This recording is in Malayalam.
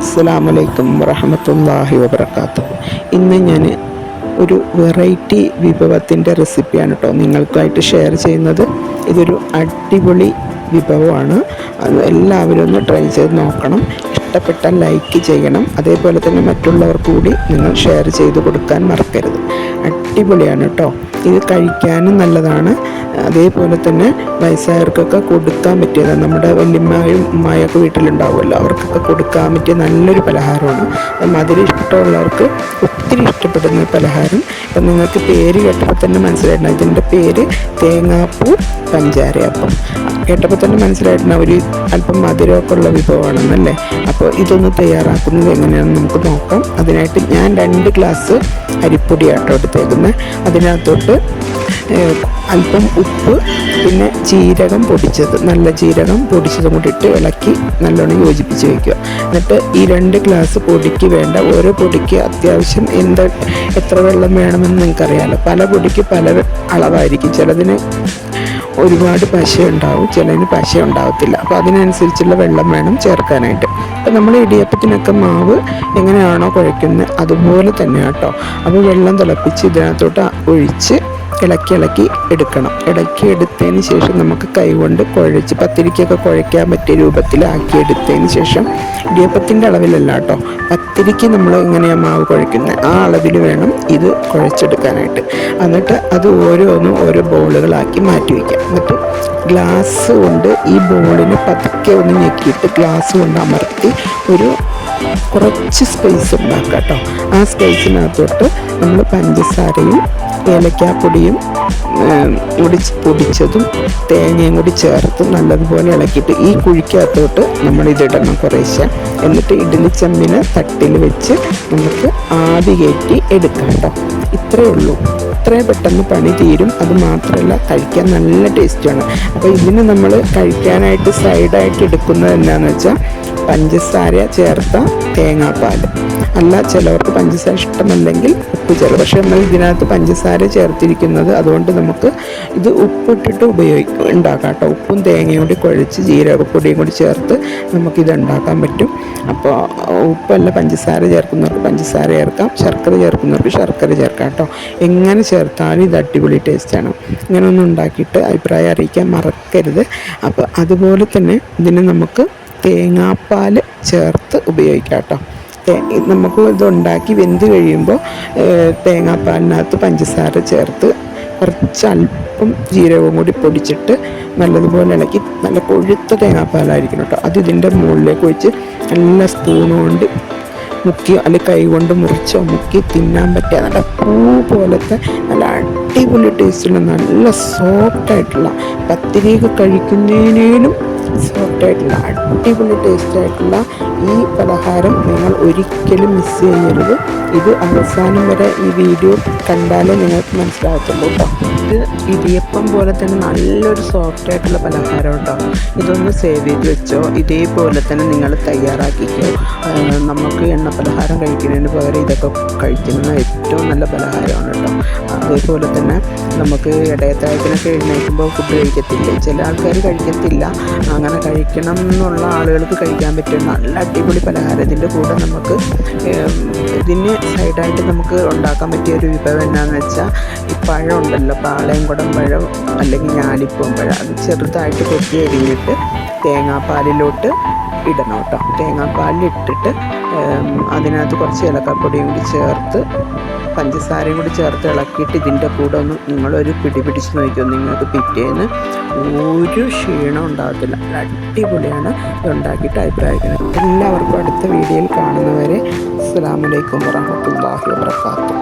അസ്സലാമലൈക്കും വറഹ്മത്തുള്ളാഹി വബറകാതുഹു. ഇന്ന് ഞാൻ ഒരു വെറൈറ്റി വിഭവത്തിൻ്റെ റെസിപ്പിയാണ് കേട്ടോ നിങ്ങൾക്കായിട്ട് ഷെയർ ചെയ്യുന്നത്. ഇതൊരു അടിപൊളി വിഭവമാണ്. അത് എല്ലാവരും ഒന്ന് ട്രൈ ചെയ്ത് നോക്കണം. ഇഷ്ടപ്പെട്ടാൽ ലൈക്ക് ചെയ്യണം. അതേപോലെ തന്നെ മറ്റുള്ളവർക്ക് കൂടി നിങ്ങൾ ഷെയർ ചെയ്ത് കൊടുക്കാൻ മറക്കരുത്. അടിപൊളിയാണ് കേട്ടോ. ഇത് കഴിക്കാനും നല്ലതാണ്. അതേപോലെ തന്നെ വയസ്സായവർക്കൊക്കെ കൊടുക്കാൻ പറ്റിയതാണ്. നമ്മുടെ വല്യമ്മയും ഉമ്മായൊക്കെ വീട്ടിലുണ്ടാവുമല്ലോ, അവർക്കൊക്കെ കൊടുക്കാൻ പറ്റിയ നല്ലൊരു പലഹാരമാണ്. മധുരം ഇഷ്ടമുള്ളവർക്ക് ഒത്തിരി ഇഷ്ടപ്പെടുന്ന പലഹാരം. ഇപ്പം നിങ്ങൾക്ക് പേര് കേട്ടപ്പോൾ തന്നെ മനസ്സിലായിട്ടുണ്ട്, ഇതിൻ്റെ പേര് തേങ്ങാപ്പൂ പഞ്ചാരയപ്പം. കേട്ടപ്പോൾ തന്നെ മനസ്സിലായിട്ടുണ്ട് ഒരു അല്പം മധുരമൊക്കെ ഉള്ള വിഭവമാണെന്നല്ലേ. അപ്പോൾ ഇതൊന്ന് തയ്യാറാക്കുന്നത് എങ്ങനെയാണെന്ന് നമുക്ക് നോക്കാം. അതിനായിട്ട് ഞാൻ 2 ഗ്ലാസ് അരിപ്പൊടിയാട്ടോ എടുത്തേക്കുന്നത്. അതിനകത്തോട്ട് അല്പം ഉപ്പ്, പിന്നെ ജീരകം പൊടിച്ചത്, നല്ല ജീരകം പൊടിച്ചതും കൂടി ഇട്ട് ഇളക്കി നല്ലോണം യോജിപ്പിച്ച് വയ്ക്കുക. എന്നിട്ട് ഈ 2 ഗ്ലാസ് പൊടിക്ക് വേണ്ട ഓരോ പൊടിക്ക് അത്യാവശ്യം എത്ര വെള്ളം വേണമെന്ന് നിങ്ങൾക്കറിയാമല്ലോ. പല പൊടിക്ക് പല അളവായിരിക്കും. ചിലതിന് ഒരുപാട് പശ ഉണ്ടാവും, ചിലതിന് പശ ഉണ്ടാവത്തില്ല. അപ്പോൾ അതിനനുസരിച്ചുള്ള വെള്ളം വേണം ചേർക്കാനായിട്ട്. അപ്പോൾ നമ്മൾ ഇടിയപ്പത്തിനൊക്കെ മാവ് എങ്ങനെയാണോ കുഴയ്ക്കുന്നത് അതുപോലെ തന്നെ കേട്ടോ. അപ്പോൾ വെള്ളം തിളപ്പിച്ച് ഇതിനകത്തോട്ട് ഒഴിച്ച് ഇളക്കി എടുക്കണം. എടുത്തതിന് ശേഷം നമുക്ക് കൈകൊണ്ട് കുഴച്ച് പത്തിരിക്കൊക്കെ കുഴയ്ക്കാൻ പറ്റിയ രൂപത്തിലാക്കി എടുത്തതിന് ശേഷം, ഇടിയപ്പത്തിൻ്റെ അളവിലല്ല കേട്ടോ, പത്തിരിക്ക് നമ്മൾ എങ്ങനെയാണ് മാവ് കുഴയ്ക്കുന്നത് ആ അളവിൽ വേണം ഇത് കുഴച്ചെടുക്കാനായിട്ട്. എന്നിട്ട് അത് ഓരോ ബോളുകളാക്കി മാറ്റി വയ്ക്കാം. എന്നിട്ട് ഗ്ലാസ് കൊണ്ട് ഈ ബോളിന് പതുക്കെ ഒന്ന് ഞെക്കിയിട്ട് ഗ്ലാസ് കൊണ്ട് അമർത്തി കുറച്ച് സ്പേസ് ഉണ്ടാക്കുക കേട്ടോ. ആ സ്പേസിനകത്തോട്ട് നമ്മൾ പഞ്ചസാരയും ഏലക്കാപ്പൊടിയും പൊടിച്ചതും തേങ്ങയും കൂടി ചേർത്ത് നല്ലതുപോലെ ഇളക്കിയിട്ട് ഈ കുഴിക്കകത്തോട്ട് നമ്മളിതിടണം കുറേശ്ശെ. എന്നിട്ട് ഇഡ്ഡലി ചെമ്പിന് തട്ടിൽ വെച്ച് നമുക്ക് ആവി കയറ്റി എടുക്കാം കേട്ടോ. ഇത്രയേ ഉള്ളൂ. ഇത്രയും പെട്ടെന്ന് പണി തീരും. അത് മാത്രമല്ല കഴിക്കാൻ നല്ല ടേസ്റ്റാണ്. അപ്പോൾ ഇതിന് നമ്മൾ കഴിക്കാനായിട്ട് സൈഡായിട്ട് എടുക്കുന്നത് എന്താണെന്ന് വെച്ചാൽ പഞ്ചസാര ചേർത്ത തേങ്ങാപ്പാൽ. അല്ല, ചിലവർക്ക് പഞ്ചസാര ഇഷ്ടമല്ലെങ്കിൽ ഉപ്പ് ചേർക്കും. പക്ഷേ നമ്മൾ ഇതിനകത്ത് പഞ്ചസാര ചേർത്തിരിക്കുന്നത് അതുകൊണ്ട് നമുക്ക് ഇത് ഉപ്പിട്ടിട്ട് ഉണ്ടാക്കാം കേട്ടോ. ഉപ്പും തേങ്ങയും കൂടി കുഴച്ച് ജീരകപ്പൊടിയും കൂടി ചേർത്ത് നമുക്കിത് ഉണ്ടാക്കാൻ പറ്റും. അപ്പോൾ ഉപ്പല്ല, പഞ്ചസാര ചേർക്കുന്നവർക്ക് പഞ്ചസാര ചേർക്കാം, ശർക്കര ചേർക്കുന്നവർക്ക് ശർക്കര ചേർക്കാം കേട്ടോ. എങ്ങനെ ചേർത്താലും ഇത് അടിപൊളി ടേസ്റ്റാണ്. ഇങ്ങനെ ഒന്ന് ഉണ്ടാക്കിയിട്ട് അഭിപ്രായം അറിയിക്കാൻ മറക്കരുത്. അപ്പോൾ അതുപോലെ തന്നെ ഇതിന് നമുക്ക് തേങ്ങാപ്പാൽ ചേർത്ത് ഉപയോഗിക്കാം കേട്ടോ. നമുക്ക് ഇതുണ്ടാക്കി വെന്ത് കഴിയുമ്പോൾ തേങ്ങാപ്പാലിനകത്ത് പഞ്ചസാര ചേർത്ത് കുറച്ച് അല്പം ജീരകവും കൂടി പൊടിച്ചിട്ട് നല്ലതുപോലെ ഇളക്കി, നല്ല കൊഴുത്ത തേങ്ങാപ്പാലായിരിക്കണം കേട്ടോ. അത് ഇതിൻ്റെ മുകളിലേക്ക് ഒഴിച്ച് നല്ല സ്പൂണ് കൊണ്ട് മുക്കി അല്ലെങ്കിൽ കൈ കൊണ്ട് മുറിച്ചോ മുക്കി തിന്നാൻ പറ്റിയ നല്ല പൂ പോലത്തെ നല്ല അടിപൊളി ടേസ്റ്റുള്ള നല്ല സോഫ്റ്റായിട്ടുള്ള, പത്തിരിയൊക്കെ കഴിക്കുന്നതിനേലും സോഫ്റ്റായിട്ടുള്ള അടിപൊളി ടേസ്റ്റായിട്ടുള്ള ഈ പലഹാരം നിങ്ങൾ ഒരിക്കലും മിസ് ചെയ്യരുത്. ഇത് അവസാനം വരെ ഈ വീഡിയോ കണ്ടാലേ നിങ്ങൾക്ക് മനസ്സിലാകത്തുള്ളൂ കേട്ടോ. ഇത് ഇടിയപ്പം പോലെ തന്നെ നല്ലൊരു സോഫ്റ്റായിട്ടുള്ള പലഹാരം കേട്ടോ. ഇതൊന്ന് സേവ് ചെയ്ത് വെച്ചോ. ഇതേപോലെ തന്നെ നിങ്ങൾ തയ്യാറാക്കിക്കോ. നമുക്ക് എണ്ണ പലഹാരം കഴിക്കുന്നതിന് പകരം ഇതൊക്കെ കഴിക്കുന്നത് ഏറ്റവും നല്ല പലഹാരമാണ് കേട്ടോ. അതേപോലെ തന്നെ നമുക്ക് ഇടയത്താഴത്തിനൊക്കെ എഴുന്നേൽക്കുമ്പോൾ ഫുഡ് കഴിക്കത്തില്ലേ, ചില ആൾക്കാർ കഴിക്കത്തില്ല. അങ്ങനെ കഴിക്കണം എന്നുള്ള ആളുകൾക്ക് കഴിക്കാൻ പറ്റിയ നല്ല അടിപൊളി പലഹാരം. ഇതിൻ്റെ കൂടെ നമുക്ക് ഇതിന് സൈഡായിട്ട് നമുക്ക് ഉണ്ടാക്കാൻ പറ്റിയ ഒരു വിഭവം എന്താണെന്ന് വെച്ചാൽ ഈ പഴം ഉണ്ടല്ലോ, പാളയംകുടം പഴം അല്ലെങ്കിൽ ഞാലിപ്പൂവൻ പഴം, അത് ചെറുതായിട്ട് കൊത്തി അരിഞ്ഞിട്ട് തേങ്ങാപ്പാലിലോട്ട് ഇടണം കേട്ടോ. തേങ്ങാപ്പാലിലിട്ടിട്ട് അതിനകത്ത് കുറച്ച് ഏലക്കാപ്പൊടിയും കൂടി ചേർത്ത് പഞ്ചസാരയും കൂടി ചേർത്ത് ഇളക്കിയിട്ട് ഇതിൻ്റെ കൂടെ ഒന്ന് നിങ്ങളൊരു പിടിച്ച് നോക്കിയോ. നിങ്ങൾക്ക് പിറ്റേന്ന് ഒരു ക്ഷീണം ഉണ്ടാകത്തില്ല. അടിപൊളിയാണ്. ഇതുണ്ടാക്കിയിട്ട് അഭിപ്രായിക്കണം. എല്ലാവർക്കും അടുത്ത വീഡിയോയിൽ കാണുന്നവരെ അസ്സലാമു അലൈക്കും വറഹ്മത്തുള്ളാഹി വബറകാതുഹു.